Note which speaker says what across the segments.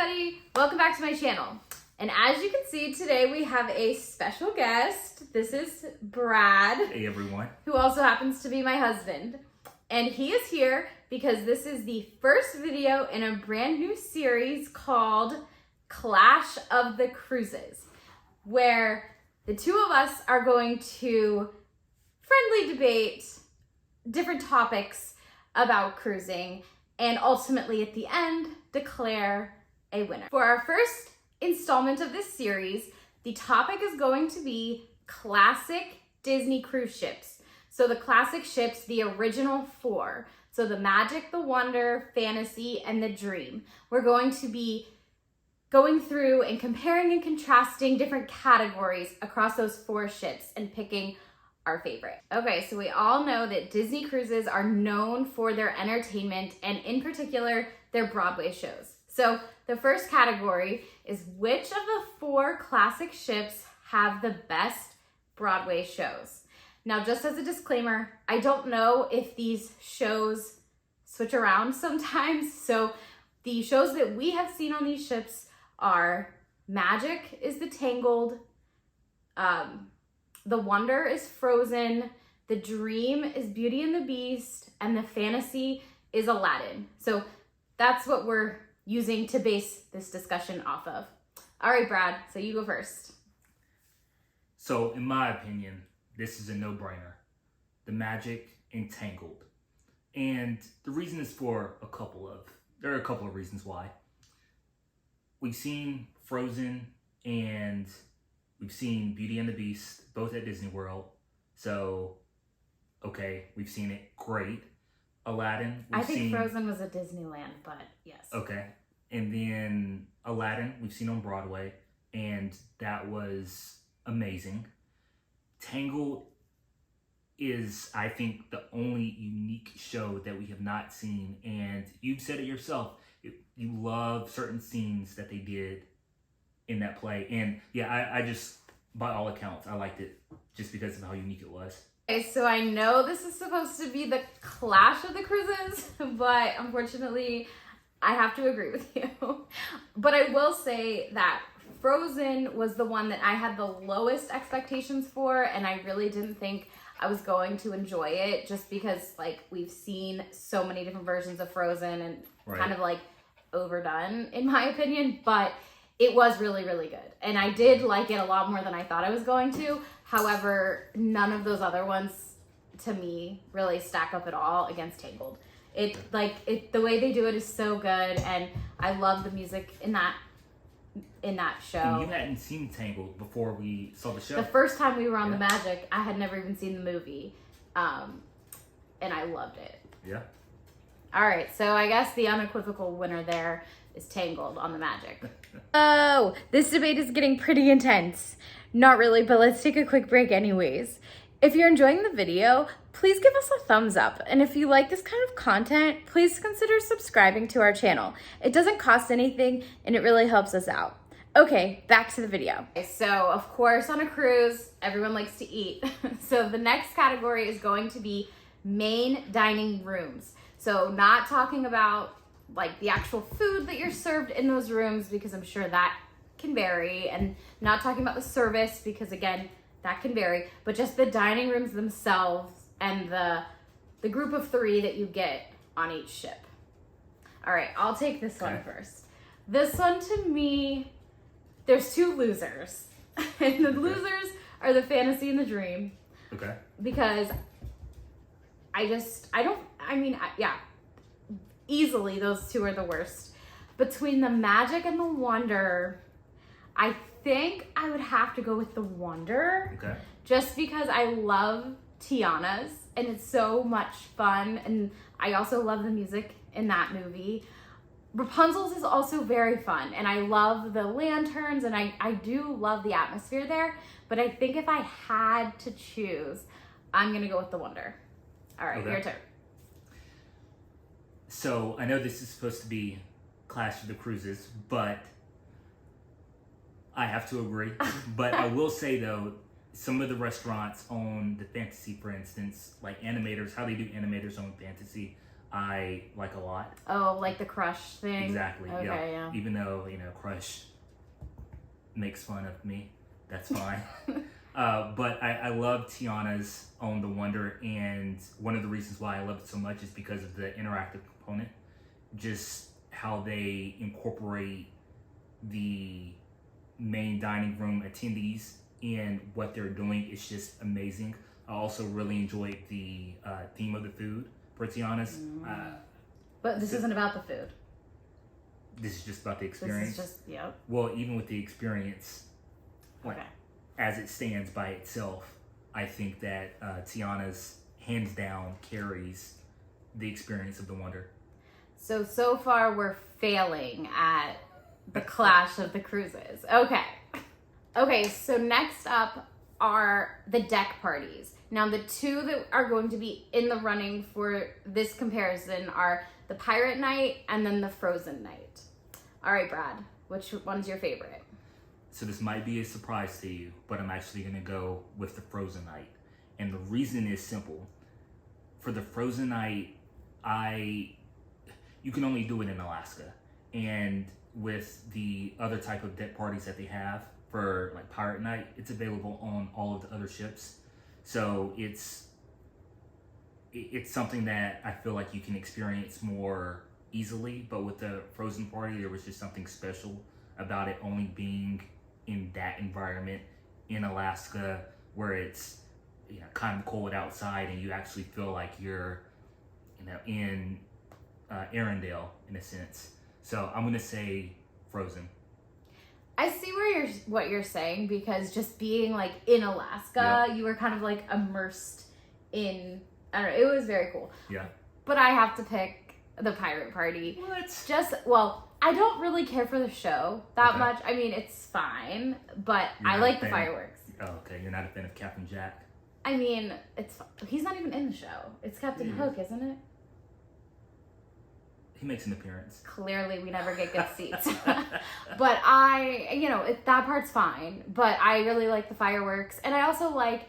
Speaker 1: everybody, welcome back to my channel. And as you can see, today we have a special guest. This is Brad.
Speaker 2: Hey everyone.
Speaker 1: Who also happens to be my husband. And he is here because this is the first video in a brand new series called Clash of the Cruises, where the two of us are going to friendly debate different topics about cruising and ultimately at the end declare a winner. For our first installment of this series, the topic is going to be classic Disney cruise ships. So the classic ships, the original four. So the Magic, the Wonder, Fantasy, and the Dream. We're going to be going through and comparing and contrasting different categories across those four ships and picking our favorite. Okay, so we all know that Disney cruises are known for their entertainment and in particular, their Broadway shows. So the first category is which of the four classic ships have the best Broadway shows? Now, just as a disclaimer, I don't know if these shows switch around sometimes. So the shows that we have seen on these ships are Magic is the Tangled, the Wonder is Frozen, the Dream is Beauty and the Beast, and the Fantasy is Aladdin. So that's what we're using to base this discussion off of. All right, Brad, so you go first.
Speaker 2: So in my opinion, this is a no-brainer. The Magic and Tangled. And the reason is there are a couple of reasons why. We've seen Frozen and we've seen Beauty and the Beast, both at Disney World. So, okay, we've seen it. Great. Aladdin.
Speaker 1: I think Frozen was at Disneyland, but yes.
Speaker 2: Okay. And then Aladdin, we've seen on Broadway, and that was amazing. Tangled is, I think, the only unique show that we have not seen. And you've said it yourself. You love certain scenes that they did in that play. And yeah, I just, by all accounts, I liked it just because of how unique it was.
Speaker 1: Okay, so I know this is supposed to be the Clash of the Cruises, but unfortunately, I have to agree with you. But I will say that Frozen was the one that I had the lowest expectations for, and I really didn't think I was going to enjoy it just because, like, we've seen so many different versions of Frozen and kind of, like, overdone, in my opinion, but it was really, really good. And I did like it a lot more than I thought I was going to. However, none of those other ones, to me, really stack up at all against Tangled. The way they do it is so good, and I love the music in that show.
Speaker 2: And you hadn't seen Tangled before we saw the show.
Speaker 1: The first time we were on the Magic, I had never even seen the movie, and I loved it.
Speaker 2: Yeah.
Speaker 1: All right, so I guess the unequivocal winner there is Tangled on the Magic. Oh, this debate is getting pretty intense. Not really, but let's take a quick break anyways. If you're enjoying the video, please give us a thumbs up. And if you like this kind of content, please consider subscribing to our channel. It doesn't cost anything and it really helps us out. Okay, back to the video. Okay, so of course on a cruise, everyone likes to eat. So the next category is going to be main dining rooms. So not talking about like the actual food that you're served in those rooms, because I'm sure that can vary, and not talking about the service because again, that can vary, but just the dining rooms themselves and the group of three that you get on each ship. All right, I'll take this one first. This one, to me, there's two losers. And the losers are the Fantasy and the Dream.
Speaker 2: Okay.
Speaker 1: Because easily those two are the worst. Between the Magic and the Wonder, I think I would have to go with the Wonder.
Speaker 2: Okay.
Speaker 1: Just because I love Tiana's and it's so much fun, and I also love the music in that movie. Rapunzel's is also very fun, and I love the lanterns, and I do love the atmosphere there, but I think if I had to choose, I'm gonna go with the Wonder. All right, your turn.
Speaker 2: So I know this is supposed to be Clash of the Cruises, but I have to agree. But I will say though, some of the restaurants on the Fantasy, for instance, like Animators, how they do Animators on Fantasy, I like a lot.
Speaker 1: Oh, like the Crush thing?
Speaker 2: Exactly.
Speaker 1: Okay, yeah.
Speaker 2: Even though, Crush makes fun of me, that's fine. But I love Tiana's Own the Wonder, and one of the reasons why I love it so much is because of the interactive component. Just how they incorporate the main dining room attendees and what they're doing is just amazing. I also really enjoyed the theme of the food for Tiana's.
Speaker 1: But this isn't about the food.
Speaker 2: This is just about the experience.
Speaker 1: This is just, yep.
Speaker 2: Well, even with the experience, like,
Speaker 1: Okay.
Speaker 2: as it stands by itself, I think that Tiana's hands down carries the experience of the wonder.
Speaker 1: So far we're failing at the Clash of the Cruises. Okay, so next up are the deck parties. Now the two that are going to be in the running for this comparison are the Pirate Night and then the Frozen Night. All right, Brad, which one's your favorite?
Speaker 2: So this might be a surprise to you, but I'm actually going to go with the Frozen Night. And the reason is simple. For the Frozen Night, you can only do it in Alaska. And with the other type of deck parties that they have for like Pirate Night, it's available on all of the other ships. So it's something that I feel like you can experience more easily. But with the Frozen Party, there was just something special about it only being in that environment in Alaska, where it's kind of cold outside and you actually feel like you're in Arendelle in a sense. So I'm gonna say Frozen.
Speaker 1: I see what you're saying, because just being like in Alaska, you were kind of like immersed in, I don't know, it was very cool.
Speaker 2: Yeah.
Speaker 1: But I have to pick the Pirate Party.
Speaker 2: What?
Speaker 1: I don't really care for the show that
Speaker 2: Okay.
Speaker 1: much. I mean, it's fine, but
Speaker 2: You're
Speaker 1: I
Speaker 2: not
Speaker 1: like
Speaker 2: a
Speaker 1: the
Speaker 2: fan?
Speaker 1: fireworks.
Speaker 2: Oh, okay. You're not a fan of Captain Jack?
Speaker 1: I mean, he's not even in the show. It's Captain Hook, isn't it?
Speaker 2: He makes an appearance.
Speaker 1: Clearly, we never get good seats. But that part's fine. But I really like the fireworks. And I also like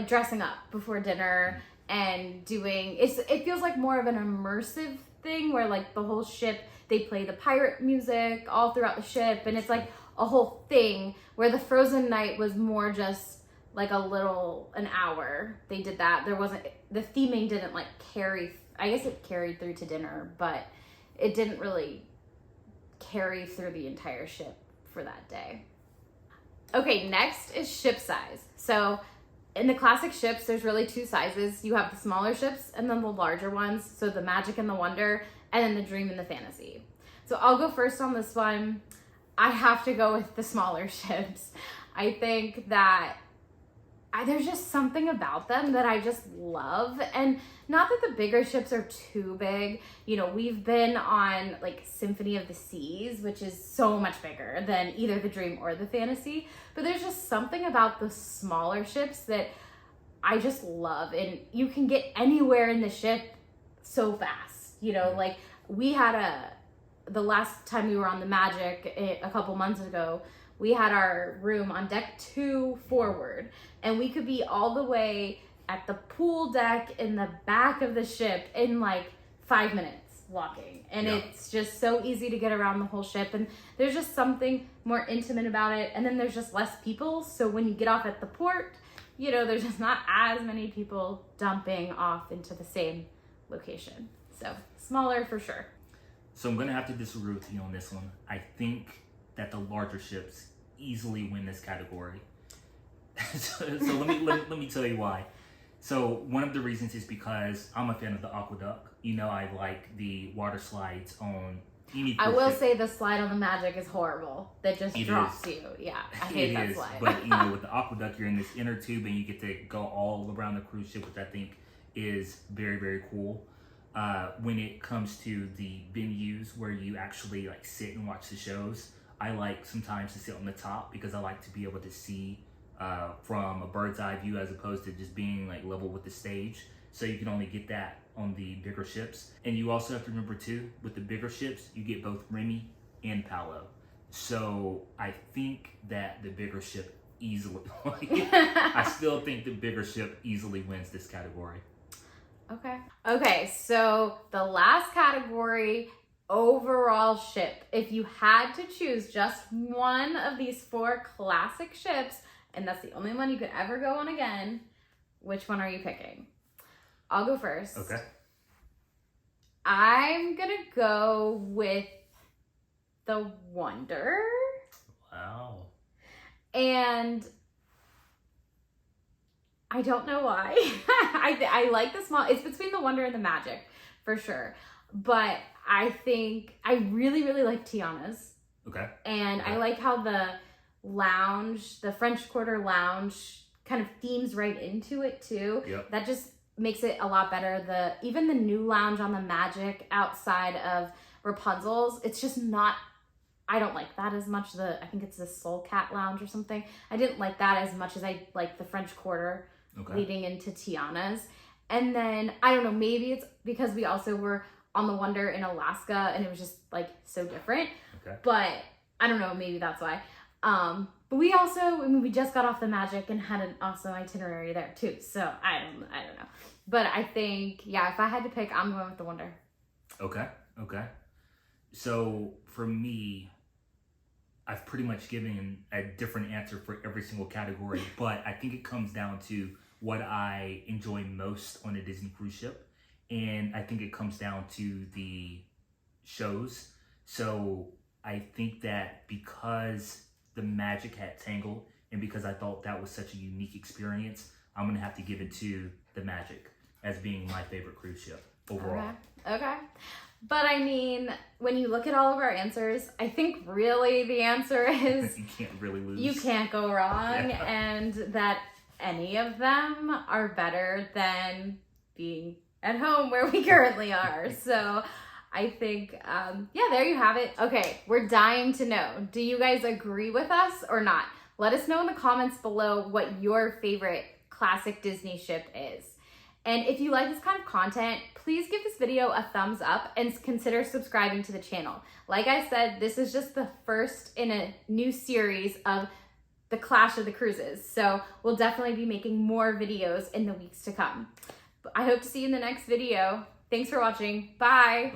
Speaker 1: dressing up before dinner and doing, it feels like more of an immersive thing where like the whole ship, they play the pirate music all throughout the ship. And it's like a whole thing, where the Frozen Night was more just like an hour. They did that. The theming didn't like carry, I guess it carried through to dinner, but it didn't really carry through the entire ship for that day. Okay, next is ship size. So in the classic ships, there's really two sizes. You have the smaller ships and then the larger ones. So the Magic and the Wonder, and then the Dream and the Fantasy. So I'll go first on this one. I have to go with the smaller ships. I think that there's just something about them that I just love. And not that the bigger ships are too big. We've been on like Symphony of the Seas, which is so much bigger than either the Dream or the Fantasy. But there's just something about the smaller ships that I just love. And you can get anywhere in the ship so fast. Like we had the last time we were on the Magic a couple months ago, we had our room on deck 2 forward, and we could be all the way at the pool deck in the back of the ship in like 5 minutes walking. And it's just so easy to get around the whole ship. And there's just something more intimate about it. And then there's just less people. So when you get off at the port, there's just not as many people dumping off into the same location. So smaller for sure.
Speaker 2: So I'm going to have to disagree with you on this one. I think that the larger ships easily win this category. so let me tell you why. So one of the reasons is because I'm a fan of the Aqueduct. I like the water slides on any cruise
Speaker 1: I will
Speaker 2: ship.
Speaker 1: say the slide on the Magic is horrible. That just drops you. Yeah, I hate that
Speaker 2: is,
Speaker 1: slide.
Speaker 2: But with the Aqueduct, you're in this inner tube and you get to go all around the cruise ship, which I think is very, very cool. When it comes to the venues where you actually like sit and watch the shows, I like sometimes to sit on the top because I like to be able to see from a bird's eye view as opposed to just being like level with the stage. So you can only get that on the bigger ships. And you also have to remember too, with the bigger ships, you get both Remy and Paolo. So I think that the bigger ship easily, I still think the bigger ship easily wins this category.
Speaker 1: Okay. Okay, so the last category, overall ship. If you had to choose just one of these 4 classic ships, and that's the only one you could ever go on again, which one are you picking? I'll go first.
Speaker 2: Okay.
Speaker 1: I'm gonna go with the Wonder.
Speaker 2: Wow.
Speaker 1: And I don't know why. I like the small, it's between the Wonder and the Magic for sure. But I think I really, really like Tiana's.
Speaker 2: Okay.
Speaker 1: And I like how the lounge, the French Quarter lounge kind of themes right into it too.
Speaker 2: Yep.
Speaker 1: That just makes it a lot better. Even the new lounge on the Magic outside of Rapunzel's, it's just not, I don't like that as much. I think it's the Soul Cat lounge or something. I didn't like that as much as I like the French Quarter leading into Tiana's. And then, I don't know, maybe it's because we also were on the Wonder in Alaska and it was just like so different.
Speaker 2: Okay.
Speaker 1: But I don't know, maybe that's why. But we also, I mean, we just got off the Magic and had an awesome itinerary there too. So I don't know. But I think, yeah, if I had to pick, I'm going with the Wonder.
Speaker 2: Okay. So for me, I've pretty much given a different answer for every single category, but I think it comes down to what I enjoy most on a Disney cruise ship. And I think it comes down to the shows. So I think that because the Magic had Tangled and because I thought that was such a unique experience, I'm going to have to give it to the Magic as being my favorite cruise ship overall.
Speaker 1: Okay. But I mean, when you look at all of our answers, I think really the answer is
Speaker 2: You can't really lose.
Speaker 1: you can't go wrong,
Speaker 2: Yeah.
Speaker 1: and that any of them are better than being at home where we currently are. So I think, yeah, there you have it. Okay, we're dying to know. Do you guys agree with us or not? Let us know in the comments below what your favorite classic Disney ship is. And if you like this kind of content, please give this video a thumbs up and consider subscribing to the channel. Like I said, this is just the first in a new series of the Clash of the Cruises. So we'll definitely be making more videos in the weeks to come. I hope to see you in the next video. Thanks for watching. Bye.